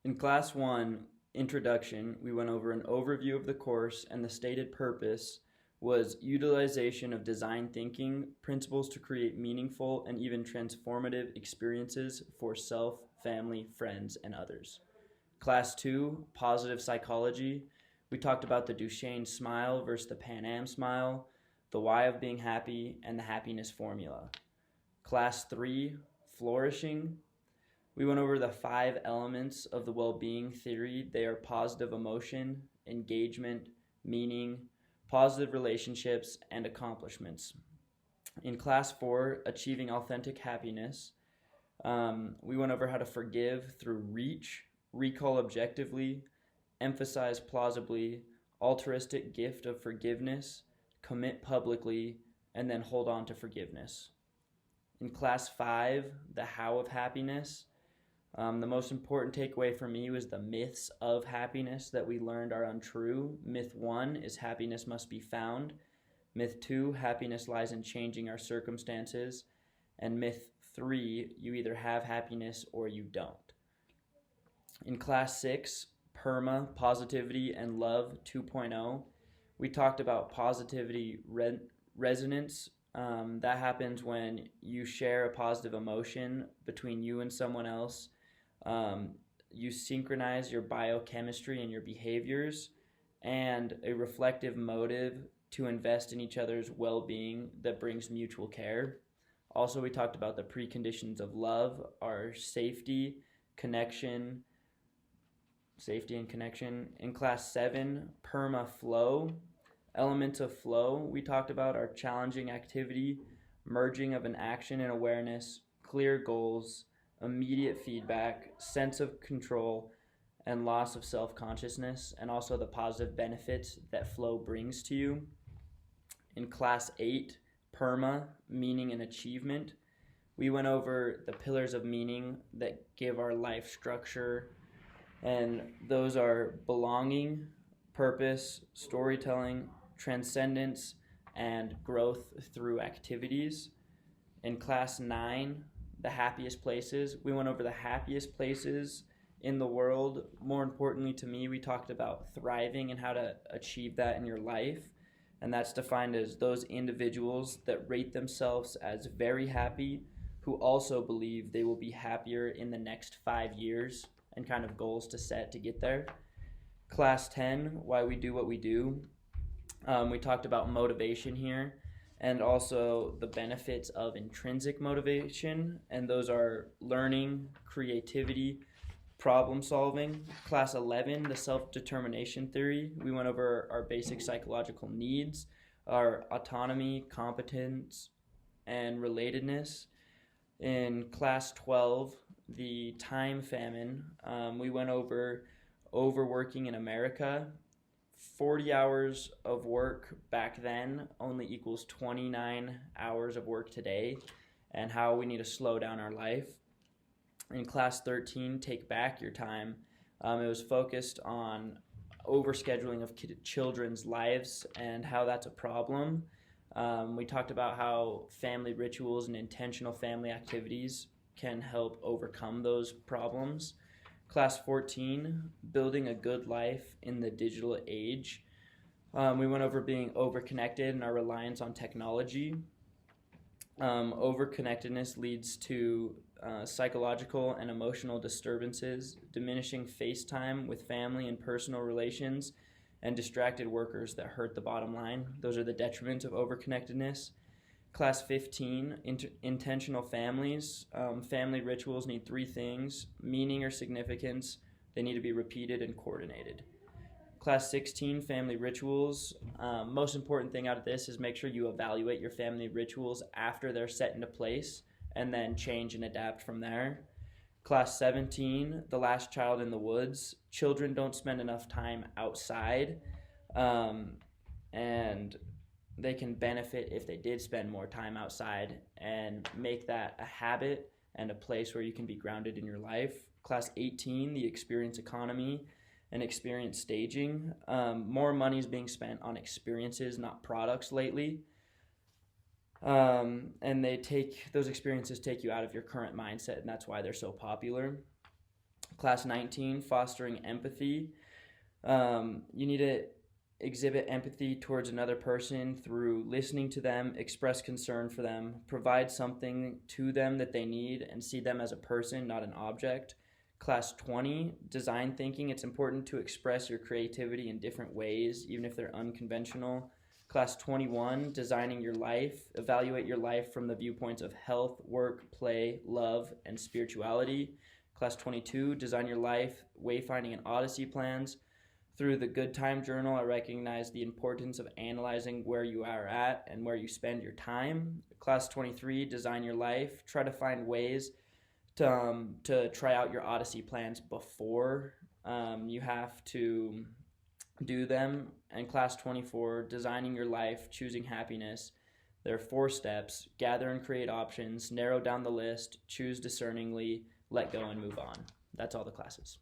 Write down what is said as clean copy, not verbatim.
In Class 1, Introduction, we went over an overview of the course, and the stated purpose was utilization of design thinking, principles to create meaningful and even transformative experiences for self, family, friends, and others. Class 2, Positive Psychology, we talked about the Duchenne smile versus the Pan Am smile, the why of being happy, and the happiness formula. Class 3, Flourishing, we went over the 5 elements of the well-being theory. They are positive emotion, engagement, meaning, positive relationships, and accomplishments. In Class 4, Achieving Authentic Happiness, we went over how to forgive through reach, recall objectively, emphasize plausibly, altruistic gift of forgiveness, commit publicly, and then hold on to forgiveness. In Class 5, The How of Happiness, the most important takeaway for me was the myths of happiness that we learned are untrue. Myth 1 is happiness must be found. Myth 2, happiness lies in changing our circumstances. And myth 3, you either have happiness or you don't. In Class 6, PERMA, Positivity and Love 2.0, we talked about positivity resonance. That happens when you share a positive emotion between you and someone else. You synchronize your biochemistry and your behaviors, and a reflective motive to invest in each other's well-being that brings mutual care. Also, we talked about the preconditions of love are safety and connection. In Class 7, PERMA Flow, elements of flow, we talked about our challenging activity, merging of an action and awareness, clear goals, immediate feedback, sense of control, and loss of self-consciousness, and also the positive benefits that flow brings to you. In Class 8, PERMA, Meaning and Achievement, we went over the pillars of meaning that give our life structure, and those are belonging, purpose, storytelling, transcendence, and growth through activities. In Class 9, The Happiest Places, we went over the happiest places in the world. More importantly to me, we talked about thriving and how to achieve that in your life. And that's defined as those individuals that rate themselves as very happy, who also believe they will be happier in the next 5 years, and kind of goals to set to get there. Class 10, Why We Do What We Do. We talked about motivation here, and also the benefits of intrinsic motivation, and those are learning, creativity, problem solving. Class 11, the self-determination theory. We went over our basic psychological needs, our autonomy, competence, and relatedness. In Class 12, the time famine, we went over overworking in America. 40 hours of work back then only equals 29 hours of work today, and how we need to slow down our life. In Class 13, Take Back Your Time, it was focused on overscheduling of children's lives and how that's a problem. We talked about how family rituals and intentional family activities can help overcome those problems. Class 14, Building a Good Life in the Digital Age. We went over being overconnected and our reliance on technology. Overconnectedness leads to psychological and emotional disturbances, diminishing face time with family and personal relations, and distracted workers that hurt the bottom line. Those are the detriments of overconnectedness. Class 15, intentional families. Family rituals need 3 things: meaning or significance. They need to be repeated and coordinated. Class 16, family rituals. Most important thing out of this is make sure you evaluate your family rituals after they're set into place, and then change and adapt from there. Class 17, The Last Child in the Woods. Children don't spend enough time outside, and they can benefit if they did spend more time outside, and make that a habit and a place where you can be grounded in your life. Class 18, The Experience Economy and Experience Staging. More money is being spent on experiences, not products lately. And those experiences take you out of your current mindset, and that's why they're so popular. Class 19, fostering empathy. You need to exhibit empathy towards another person through listening to them, express concern for them, provide something to them that they need, and see them as a person, not an object. Class 20, design thinking. It's important to express your creativity in different ways, even if they're unconventional. Class 21, designing your life. Evaluate your life from the viewpoints of health, work, play, love, and spirituality. Class 22, design your life, wayfinding and odyssey plans. Through the Good Time Journal, I recognize the importance of analyzing where you are at and where you spend your time. Class 23, design your life. Try to find ways to try out your odyssey plans before you have to do them. And class 24, designing your life, choosing happiness. There are 4 steps: gather and create options, narrow down the list, choose discerningly, let go and move on. That's all the classes.